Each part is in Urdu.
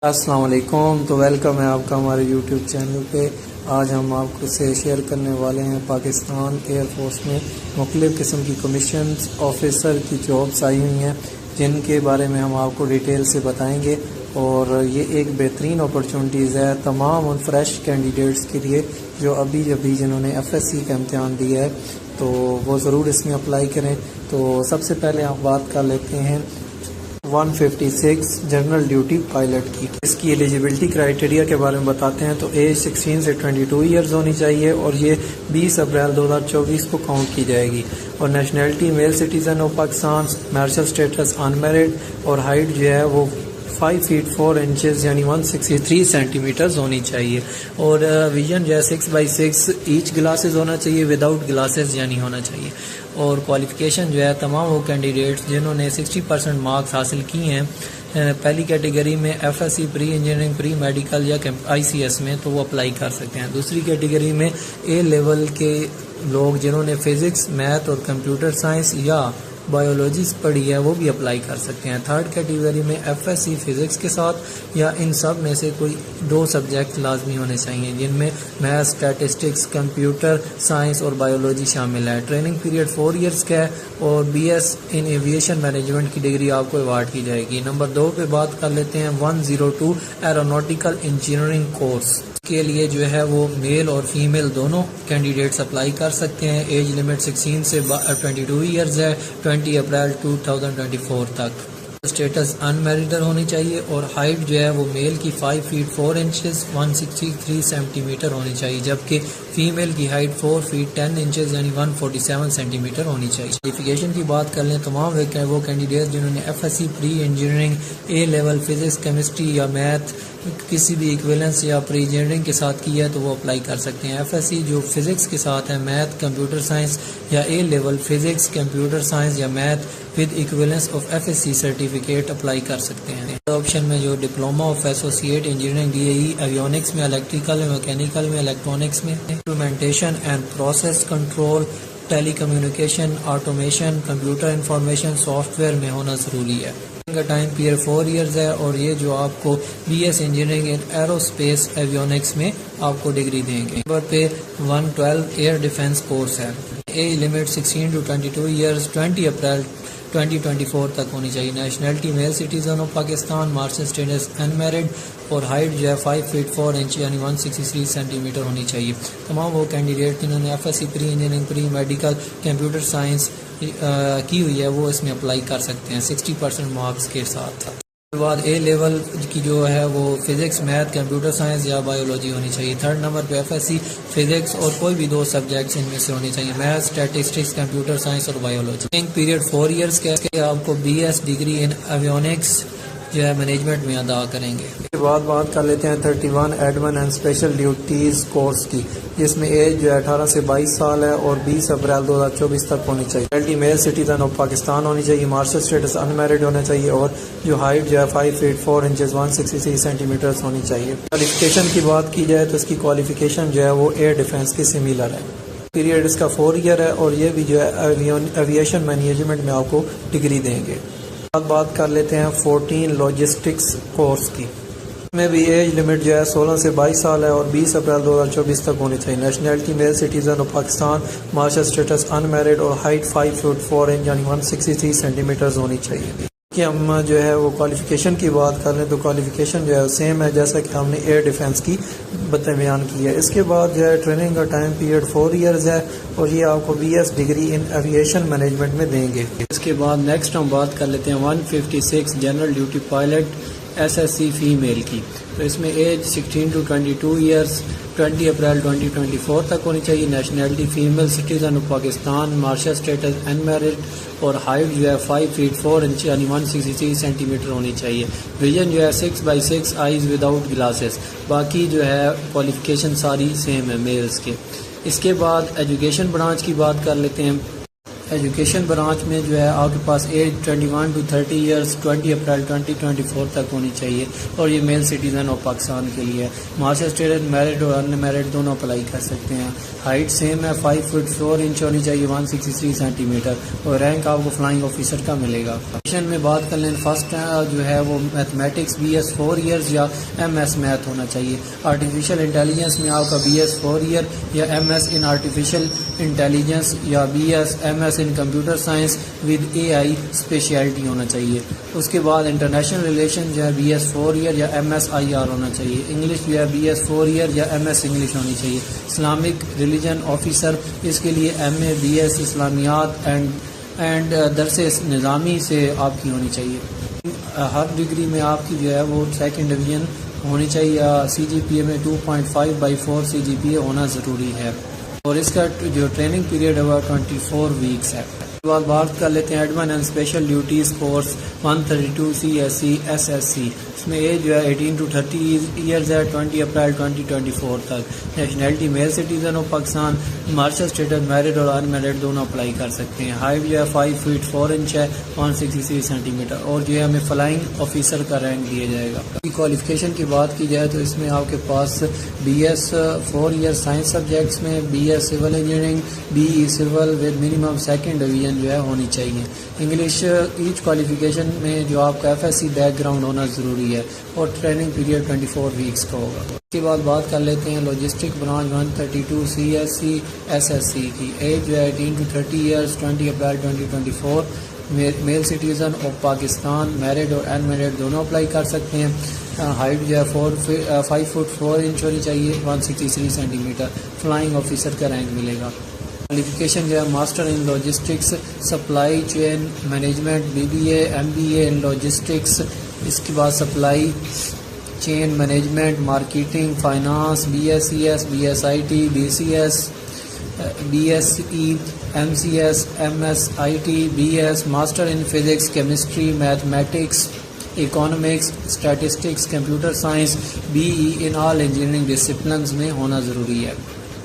السلام علیکم، تو ویلکم ہے آپ کا ہمارے یوٹیوب چینل پہ۔ آج ہم آپ کو سے شیئر کرنے والے ہیں پاکستان ایئر فورس میں مختلف قسم کی کمیشنز آفیسر کی جابس آئی ہوئی ہیں، جن کے بارے میں ہم آپ کو ڈیٹیل سے بتائیں گے۔ اور یہ ایک بہترین اپرچونٹیز ہے تمام ان فریش کینڈیڈیٹس کے لیے جو ابھی جنہوں نے FSC کا امتحان دیا ہے، تو وہ ضرور اس میں اپلائی کریں۔ تو سب سے پہلے ہم بات کر لیتے ہیں 156 جنرل ڈیوٹی پائلٹ کی۔ اس کی ایلیجیبلٹی کرائیٹیریا کے بارے میں بتاتے ہیں تو ایج 16 سے 22 ایئرز ہونی چاہیے، اور یہ 20 اپریل 2024 کو کاؤنٹ کی جائے گی۔ اور nationality male citizen of Pakistan, marital status unmarried, اور ہائٹ جو ہے وہ 5 فیٹ 4 انچز یعنی 163 سینٹی میٹرز ہونی چاہیے۔ اور ویژن جو ہے 6x6 ایچ گلاسز ہونا چاہیے، وداؤٹ گلاسز یعنی ہونا چاہیے۔ اور کوالیفیکیشن جو ہے تمام وہ کینڈیڈیٹس جنہوں نے 60% مارکس حاصل کی ہیں پہلی کیٹیگری میں FSC pre engineering, pre medical یا ICS میں، تو وہ اپلائی کر سکتے ہیں۔ دوسری کیٹیگری میں A لیول کے لوگ جنہوں نے فزکس، میتھ اور کمپیوٹر سائنس یا بایولوجیز پڑھی ہے وہ بھی اپلائی کر سکتے ہیں۔ تھرڈ کیٹیگری میں FSC فزکس کے ساتھ یا ان سب میں سے کوئی 2 سبجیکٹ لازمی ہونے چاہیے، جن میں میتھ، اسٹیٹسٹکس، کمپیوٹر سائنس اور بایولوجی شامل ہے۔ ٹریننگ پیریڈ 4 ایئرس کا ہے، اور BS ان ایویشن مینجمنٹ کی ڈگری آپ کو ایوارڈ کی جائے گی۔ نمبر 2 پہ بات کر لیتے ہیں 102 ایروناٹیکل انجینئرنگ کورس کے لیے جو ہے وہ میل اور فیمیل دونوں کینڈیڈیٹس اپلائی کر سکتے ہیں۔ ایج لمٹ 16 سے 22 ایئرز ہے، 20 اپریل 2024 تک۔ اسٹیٹس ان میرڈ ہونی چاہیے، اور ہائٹ جو ہے وہ میل کی 5 فیٹ 4 انچز 163 سینٹی میٹر ہونی چاہیے، جبکہ فیمیل کی ہائٹ 4 فیٹ 10 انچز یعنی 147 سینٹی میٹر ہونی چاہیے۔ کوالیفیکیشن کی بات کر لیں، تمام وہ کینڈیڈیٹ جنہوں نے FSC pre engineering, A level physics, chemistry یا میتھ کسی بھی ایکویلنس یا پری انجینئرنگ کے ساتھ کی ہے تو وہ اپلائی کر سکتے ہیں۔ FSC جو فزکس کے ساتھ ہے، میتھ، کمپیوٹر سائنس یا A level physics, computer science یا math with equivalence of FSC certificate apply کر سکتے ہیں۔ آپشن میں جو diploma of associate engineering DAE، avionics میں، الیکٹریکل میں، میکینیکل میں، الیکٹرانکس میں، instrumentation and process control, telecommunication, automation, computer information software میں ہونا ضروری ہے۔ کا ٹائم پیریڈ 4 ایئرز ہے، اور یہ جو آپ کو BS engineering in aerospace avionics میں آپ کو ڈگری دیں گے۔ نمبر پہ 112 ایئر ڈیفنس کورس ہے۔ Age limit 16 to 22 years, 20 April 2024 تک ہونی چاہیے۔ Nationality male citizen of Pakistan, marital status unmarried, اور ہائٹ جو ہے 5 فیٹ 4 انچ یعنی 163 سینٹی میٹر ہونی چاہیے۔ تمام وہ کینڈیڈیٹ جنہوں نے FSC pre engineering, pre medical, computer science کی ہوئی ہے وہ اس میں اپلائی کر سکتے ہیں 60% مارکس کے ساتھ۔ اس کے بعد A لیول کی جو ہے وہ فزکس، میتھ، کمپیوٹر سائنس یا بایولوجی ہونی چاہیے۔ تھرڈ نمبر پہ FSC فزکس اور کوئی بھی 2 سبجیکٹس ان میں سے ہونے چاہیے، میتھ، اسٹیٹسٹکس، کمپیوٹر سائنس اور بایولوجی۔ ٹریننگ پیریڈ 4 ایئرس کے آپ کو BS ڈگری ان ایویونکس جو ہے مینجمنٹ میں ادا کریں گے۔ اس کے بعد بات کر لیتے ہیں 31 admin and special duties course کی، جس میں ایج جو ہے 18 سے 22 سال ہے، اور 20 اپریل 2024 تک ہونی چاہیے۔ Multi male citizen of Pakistan ہونی چاہیے، مارشل اسٹیٹس ان میرڈ ہونا چاہیے، اور جو ہائٹ جو ہے 5 فیٹ 4 انچز 163 سینٹی میٹرز ہونی چاہیے۔ کوالیفیکیشن کی بات کی جائے تو اس کی کوالیفیکیشن جو ہے وہ ایئر ڈیفنس کے سملر ہے۔ پیریڈ اس کا 4 ایئر ہے، اور یہ بھی جو ہے ایویشن مینجمنٹ میں آپ کو ڈگری دیں گے۔ بات کر لیتے ہیں 14 لاجسٹکس کورس کی، اس میں بھی ایج لمٹ جو ہے 16 سے 22 سال ہے، اور 20 اپریل 2024 تک ہونی چاہیے۔ Nationality male citizen of Pakistan, marital status unmarried, اور ہائٹ 5 فٹ 4 انچ یعنی 163 سینٹی میٹرز ہونی چاہیے۔ کہ ہم جو ہے وہ کوالیفیکیشن کی بات کر لیں تو کوالیفیکیشن جو ہے سیم ہے جیسا کہ ہم نے ایئر ڈیفنس کی بیان کی ہے۔ اس کے بعد جو ہے ٹریننگ کا ٹائم پیریڈ 4 ایئرز ہے، اور یہ آپ کو BS degree in aviation management میں دیں گے۔ اس کے بعد نیکسٹ ہم بات کر لیتے ہیں 156 general duty pilot SSC female کی، تو اس میں ایج 16 to 22 ایئرز، 20 اپریل 2024 تک ہونی چاہیے۔ Nationality female citizen of Pakistan, marital status unmarried, اور ہائٹ جو ہے 5 فیٹ 4 انچ یعنی 163 سینٹی میٹر ہونی چاہیے۔ ویژن جو ہے 6x6 آئیز وداؤٹ گلاسز۔ باقی جو ہے کوالیفیکیشن ساری سیم ہے میلز کے۔ اس کے بعد ایجوکیشن برانچ کی بات کر لیتے ہیں۔ ایجوکیشن برانچ میں جو ہے آپ کے پاس ایج 21 to 30 ایئرز، 20 اپریل 2024 تک ہونی چاہیے، اور یہ میل سٹیزن آف پاکستان کے لیے۔ مارشل اسٹیٹس میرڈ اور ان میرڈ دونوں اپلائی کر سکتے ہیں۔ ہائٹ سیم ہے 5 فٹ 4 انچ ہونی چاہیے 163 سینٹی میٹر اور رینک آپ کو فلائنگ آفیسر کا ملے گا. میں بات کر لیں فرسٹ جو ہے وہ میتھمیٹکس BS 4 ایئرز یا MS میتھ ہونا چاہیے. آرٹیفیشیل انٹیلیجنس میں آپ کا BS 4 ایئر یا MS ان آرٹیفیشیل انٹیلیجنس یا MS in computer science with AI specialty ہونا چاہیے. اس کے بعد انٹرنیشنل ریلیشن جو ہے BS 4 ایئر یا MS IR ہونا چاہیے. انگلش جو ہے BS 4 ایئر یا MS انگلش ہونی چاہیے. اسلامک ریلیجن آفیسر اس کے لیے MA BS اسلامیات اینڈ درس نظامی سے آپ کی ہونی چاہیے. ہر ڈگری میں آپ کی جو ہے وہ سیکنڈ ڈویژن ہونی چاہیے. CGPA میں 2.5/4 CGPA ہونا ضروری ہے اور اس کا جو ٹریننگ پیریڈ ہے وہ 24 ویکس ہے. بات کر لیتے ہیں admin and special duties course 132 CSE SSC. اس میں ایج جو ہے 18 to 30 ایئرز ہے 20 اپریل 2024 تک. Nationality male citizen of Pakistan. Marital status married اور ان میرڈ دونوں اپلائی کر سکتے ہیں. ہائٹ جو ہے 5 فٹ 4 انچ ہے 163 سینٹی میٹر اور جو ہے ہمیں فلائنگ آفیسر کا رینک دیا جائے گا. کوالیفیکیشن کی بات کی جائے تو اس میں آپ کے پاس BS 4 ایئر سائنس سبجیکٹس میں BS civil engineering BE civil with minimum second division جو ہے ہونی چاہیے. انگلش ایچ کوالیفیکیشن میں جو آپ کا FSC بیک گراؤنڈ ہونا ضروری ہے اور ٹریننگ پیریڈ 24 ویکس کا ہوگا. اس کے بعد بات کر لیتے ہیں لاجسٹک برانچ 132 CSE SSC کی. ایج جو ہے 18 to 30 years 20 April 2024. Male citizen of Pakistan married اور ان میرڈ دونوں اپلائی کر سکتے ہیں. ہائٹ جو ہے 5 فٹ 4 انچ ہونی چاہیے 163 سینٹی میٹر. فلائنگ آفیسر کا رینک ملے گا. کوالیفیکیشن جو ہے master in logistics supply chain management BBA MBA in logistics. اس کے بعد supply chain management marketing finance BSES BSIT BCS BSE MCS MSIT BS master in physics chemistry mathematics economics statistics computer science BE in all engineering disciplines میں ہونا ضروری ہے.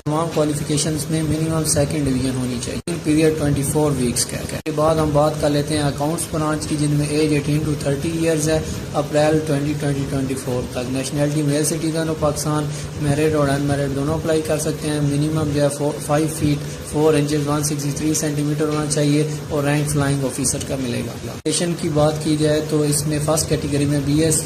تمام کوالیفیکیشنز میں منیمم سیکنڈ ڈویژن ہونی چاہیے. پیریڈ 24 ویکس کا ہے. اس کے بعد ہم بات کر لیتے ہیں اکاؤنٹس برانچ کی جن میں ایج 18 to 30 ایئرز ہے اپریل 2024 تک. Nationality male citizen of Pakistan married اور ان میرڈ دونوں اپلائی کر سکتے ہیں. منیمم جو ہے 5 فٹ 4 انچز 163 سینٹی میٹر ہونا چاہیے اور رینک فلائنگ آفیسر کا ملے گا. ایجوکیشن کی بات کی جائے تو اس میں فرسٹ کیٹیگری میں BSc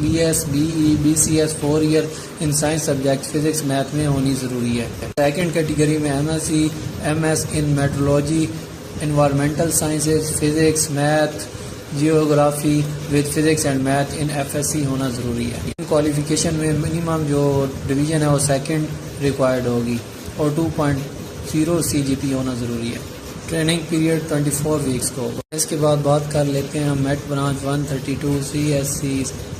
BS BE BCS 4 year in science subject physics math میں ہونی ضروری ہے. سیکنڈ کیٹیگری میں MSc MS in meteorology environmental sciences physics math geography with physics and math in FSC ہونا ضروری ہے. کوالیفیکیشن میں منیمم جو ڈویژن ہے وہ سیکنڈ ریکوائرڈ ہوگی اور 2.0 CGPA ہونا ضروری ہے. ٹریننگ پیریڈ 24 ویکس کو ہوگا. اس کے بعد بات کر لیتے ہیں میٹ برانچ 132 CSC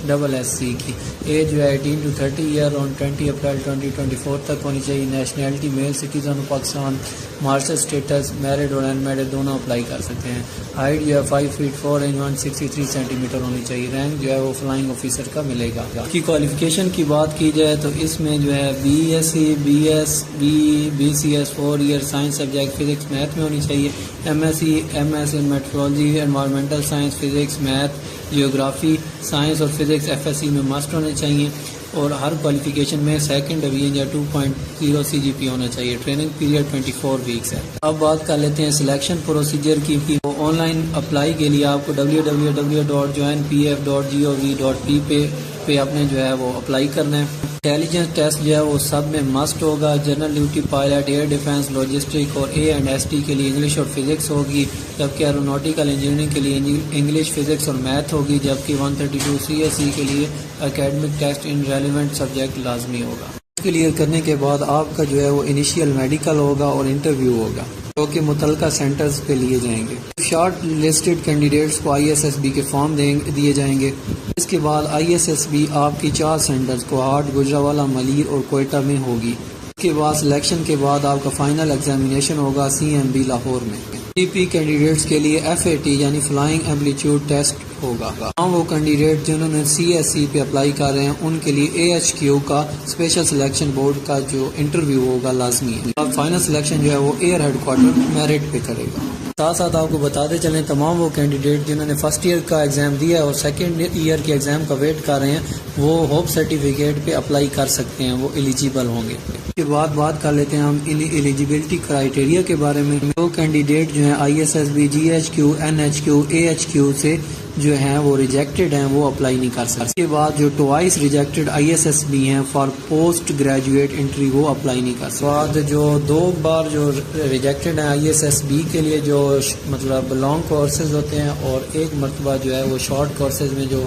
SSC کی. ایج جو ہے 18 to 30 ایئر آن 20 اپریل 2024 تک ہونی چاہیے. Nationality male citizen of Pakistan marital status married اور ان میرڈ دونوں اپلائی کر سکتے ہیں. ہائٹ جو ہے 5 فٹ 4 انچ 163 سینٹی میٹر ہونی چاہیے. رینک جو ہے وہ فلائنگ آفیسر کا ملے گا. کی کوالیفیکیشن کی بات کی جائے تو اس میں جو ہے BSc BS BE BCS 4 year science subject physics math میں ہونی چاہیے. MSc MS in meteorology environmental science physics math geography science اور فزکس FSC میں ماسٹر ہونے چاہیے اور ہر کوالیفیکیشن میں سیکنڈ ڈویژن یا 2.0 CGPA ہونا چاہیے. ٹریننگ پیریڈ 24 ویکس ہے. اب بات کر لیتے ہیں سلیکشن پروسیجر کی. آن لائن اپلائی کے لیے آپ کو www.joinpf.gov.p پہ اپنے جو ہے وہ اپلائی کرنا ہے. انٹیلیجنس ٹیسٹ جو ہے وہ سب میں مسٹ ہوگا. General duty pilot air defence logistic اور A&ST کے لیے انگلش اور فزکس ہوگی جبکہ ایروناٹیکل انجینئرنگ کے لیے انگلش فزکس اور میتھ ہوگی جبکہ 132 CSE کے لیے اکیڈمک ٹیسٹ ان ریلیونٹ سبجیکٹ لازمی ہوگا. کلیئر کرنے کے بعد آپ کا جو ہے وہ انیشیل میڈیکل ہوگا اور انٹرویو ہوگا جو کہ متعلقہ سینٹرز پہ لیے جائیں گے. شارٹ لسٹڈ کینڈیڈیٹس کو ISSB کے فارم دیے جائیں گے. اس کے بعد ISSB آپ کی 4 سینٹرز کوہاٹ گجرانوالہ ملیر اور کوئٹہ میں ہوگی. اس کے بعد سلیکشن کے بعد آپ کا فائنل ایگزامینیشن ہوگا CMB لاہور میں. CP کینڈیڈیٹس کے لیے FAT یعنی فلائنگ ایپلیٹیوڈ ٹیسٹ ہوگا. وہ کینڈیڈیٹ جنہوں نے CSE پہ اپلائی کر رہے ہیں ان کے لیے AHQ کا اسپیشل سلیکشن بورڈ کا جو انٹرویو ہوگا لازمی ہے. فائنل سلیکشن جو ہے وہ ایئر ہیڈ کوارٹر میرٹ پہ کرے گا. ساتھ ساتھ آپ کو بتاتے چلیں تمام وہ کینڈیڈیٹ جنہوں نے فرسٹ ایئر کا ایگزام دیا ہے اور سیکنڈ ایئر کے ایگزام کا ویٹ کر رہے ہیں وہ ہوپ سرٹیفکیٹ پہ اپلائی کر سکتے ہیں، وہ ایلیجیبل ہوں گے۔ اس کے بعد بات کر لیتے ہیں ہم ایلیجیبلٹی کرائیٹیریا کے بارے میں۔ جو کینڈیڈیٹ جو ہیں ISSB GHQ NHQ AHQ سے جو ہیں وہ ریجیکٹڈ ہیں وہ اپلائی نہیں کر سکتے۔ اس کے بعد جو ٹوائس ریجیکٹڈ ISSB ہیں فار پوسٹ گریجویٹ انٹری وہ اپلائی نہیں کر سکتے۔ بعد جو 2 بار جو ریجیکٹڈ ہیں ISSB کے لیے جو مطلب لانگ کورسز ہوتے ہیں اور 1 مرتبہ جو ہے وہ شارٹ کورسز میں جو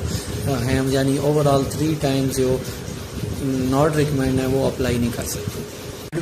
ہیں یعنی اوورال 3 ٹائمز جو ناٹ ریکمینڈ ہے وہ اپلائی نہیں کر سکتے۔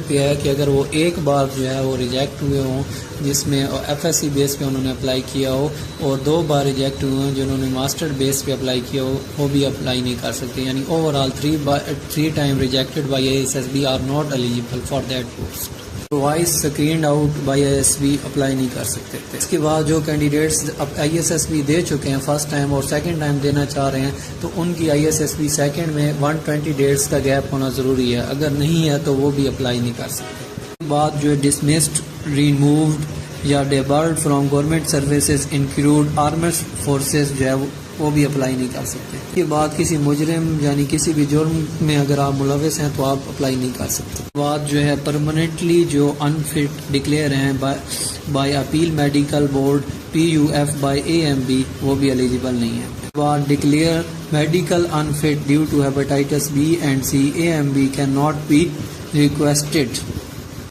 پہ ہے کہ اگر وہ 1 بار جو ہے وہ ریجیکٹ ہوئے ہوں جس میں FSC بیس پہ انہوں نے اپلائی کیا ہو اور 2 بار ریجیکٹ ہوئے ہیں جنہوں نے ماسٹر بیس پہ اپلائی کیا ہو وہ بھی اپلائی نہیں کر سکتے، یعنی overall 3 time rejected by ISSB are not eligible for that post. وائس screened out by ISSB apply نہیں کر سکتے۔ اس کے بعد جو کینڈیڈیٹس ISSB دے چکے ہیں فرسٹ ٹائم اور سیکنڈ ٹائم دینا چاہ رہے ہیں تو ان کی ISSB سیکنڈ میں 120 ڈیز کا گیپ ہونا ضروری ہے، اگر نہیں ہے تو وہ بھی اپلائی نہیں کر سکتے۔ بعد جو ڈسمسڈ، ریمووڈ یا debarred from government services include armed forces جو ہے وہ بھی اپلائی نہیں کر سکتے۔ اس کے بعد کسی مجرم یعنی کسی بھی جرم میں اگر آپ ملوث ہیں تو آپ اپلائی نہیں کر سکتے۔ بعد جو ہے پرماننٹلی جو انفٹ ڈکلیئر ہیں by appeal medical board PUF by AMB وہ بھی ایلیجیبل نہیں ہے۔ بعد declared medical unfit due to hepatitis B and C AMB can not be requested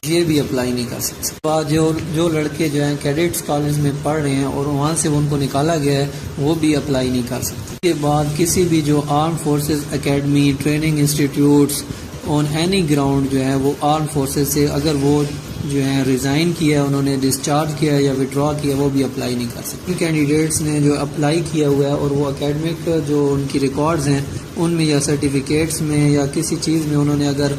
یہ بھی اپلائی نہیں کر سکتے۔ بعد جو لڑکے جو ہیں کیڈٹس کالج میں پڑھ رہے ہیں اور وہاں سے ان کو نکالا گیا ہے وہ بھی اپلائی نہیں کر سکتے۔ اس کے بعد کسی بھی جو arm forces academy training institutes on any ground جو ہے وہ آرم فورسز سے اگر وہ جو ہیں ریزائن کیا ہے، انہوں نے ڈسچارج کیا ہے یا وڈرا کیا وہ بھی اپلائی نہیں کر سکتے۔ کینڈیڈیٹس نے جو اپلائی کیا ہوا ہے اور وہ اکیڈمک جو ان کی ریکارڈز ہیں ان میں یا سرٹیفکیٹس میں یا کسی چیز میں انہوں نے اگر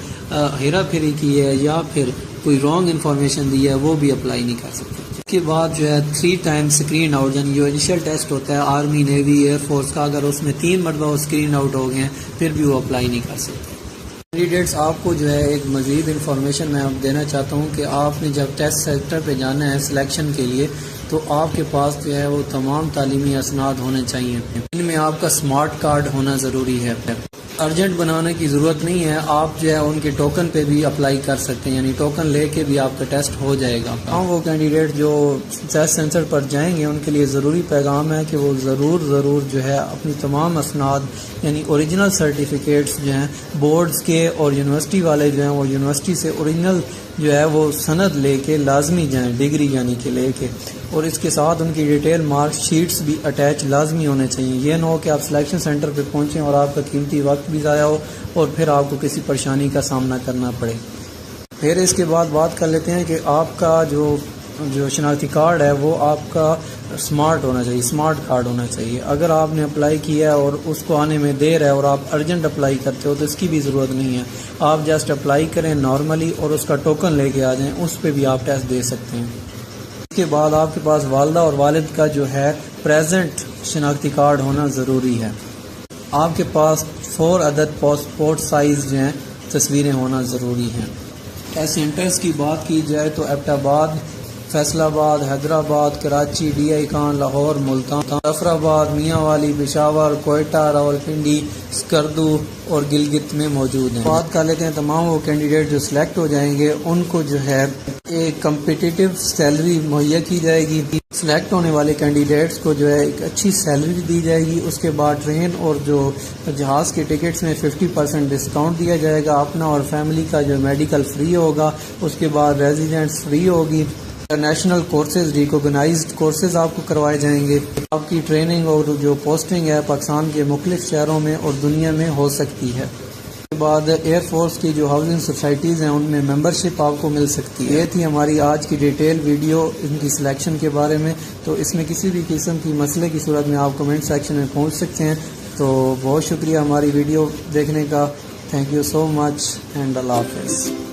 ہیرا پھیری کی ہے یا پھر کوئی رانگ انفارمیشن دی ہے وہ بھی اپلائی نہیں کر سکتے۔ اس کے بعد جو ہے 3 ٹائم اسکرین آؤٹ یعنی جو انیشیل ٹیسٹ ہوتا ہے آرمی نیوی ایئر فورس کا اگر اس میں 3 مرتبہ وہ اسکرین آؤٹ ہو گئے ہیں پھر بھی وہ اپلائی نہیں کر سکتے۔ کینڈیڈیٹس آپ کو جو ہے ایک مزید انفارمیشن میں آپ دینا چاہتا ہوں کہ آپ نے جب ٹیسٹ سینٹر پہ جانا ہے سلیکشن کے لیے تو آپ کے پاس جو ہے وہ تمام تعلیمی اسناد ہونے چاہیے، ان میں آپ کا اسمارٹ کارڈ ہونا ضروری ہے۔ ارجنٹ بنانے کی ضرورت نہیں ہے، آپ جو ہے ان کے ٹوکن پہ بھی اپلائی کر سکتے ہیں، یعنی ٹوکن لے کے بھی آپ کا ٹیسٹ ہو جائے گا۔ وہ کینڈیڈیٹ جو ٹیسٹ سینٹر پر جائیں گے ان کے لیے ضروری پیغام ہے کہ وہ ضرور جو ہے اپنی تمام اسناد یعنی اوریجنل سرٹیفکیٹس جو ہیں بورڈز کے اور یونیورسٹی والے جو ہیں وہ یونیورسٹی سے اوریجنل جو ہے وہ سند لے کے لازمی جائیں، ڈگری یعنی کہ لے کے، اور اس کے ساتھ ان کی ڈیٹیل مارک شیٹس بھی اٹیچ لازمی ہونے چاہیے۔ یہ نہ ہو کہ آپ سلیکشن سینٹر پہ پہنچیں اور آپ کا قیمتی وقت بھی ضائع ہو اور پھر آپ کو کسی پریشانی کا سامنا کرنا پڑے۔ پھر اس کے بعد بات کر لیتے ہیں کہ آپ کا جو شناختی کارڈ ہے وہ آپ کا اسمارٹ ہونا چاہیے، اسمارٹ کارڈ ہونا چاہیے۔ اگر آپ نے اپلائی کیا ہے اور اس کو آنے میں دیر ہے اور آپ ارجنٹ اپلائی کرتے ہو تو اس کی بھی ضرورت نہیں ہے، آپ جسٹ اپلائی کریں نارملی اور اس کا ٹوکن لے کے آ جائیں، اس پہ بھی آپ ٹیسٹ دے سکتے ہیں۔ اس کے بعد آپ کے پاس والدہ اور والد کا جو ہے پریزنٹ شناختی کارڈ ہونا ضروری ہے۔ آپ کے پاس 4 عدد پاسپورٹ سائز جو ہیں تصویریں ہونا ضروری ہیں۔ ٹیسٹ سینٹرز کی بات کی جائے تو ایبٹ آباد، فیصل آباد، حیدرآباد، کراچی، DI کان، لاہور، ملتان، ظفر آباد، میاں والی، پشاور، کوئٹہ، راولپنڈی، اسکردو اور گلگت میں موجود ہیں۔ بات کر لیتے ہیں تمام وہ کینڈیڈیٹ جو سلیکٹ ہو جائیں گے ان کو جو ہے ایک کمپیٹیٹیو سیلری مہیا کی جائے گی۔ سلیکٹ ہونے والے کینڈیڈیٹس کو جو ہے ایک اچھی سیلری دی جائے گی، اس کے بعد ٹرین اور جو جہاز کے ٹکٹس میں 50% ڈسکاؤنٹ دیا جائے گا، اپنا اور فیملی کا جو میڈیکل فری ہوگا، اس کے بعد ریزیڈنٹس فری ہوگی، انٹرنیشنل کورسز ریکوگنائزڈ کورسز آپ کو کروائے جائیں گے۔ آپ کی ٹریننگ اور جو پوسٹنگ ہے پاکستان کے مختلف شہروں میں اور دنیا میں ہو سکتی ہے۔ اس کے بعد ایئر فورس کی جو ہاؤسنگ سوسائٹیز ہیں ان میں ممبرشپ آپ کو مل سکتی ہے۔ یہ تھی ہماری آج کی ڈیٹیل ویڈیو ان کی سلیکشن کے بارے میں، تو اس میں کسی بھی قسم کی مسئلے کی صورت میں آپ کمنٹ سیکشن میں پہنچ سکتے ہیں۔ تو بہت شکریہ ہماری ویڈیو دیکھنے کا، thank you so much and اللہ حافظ۔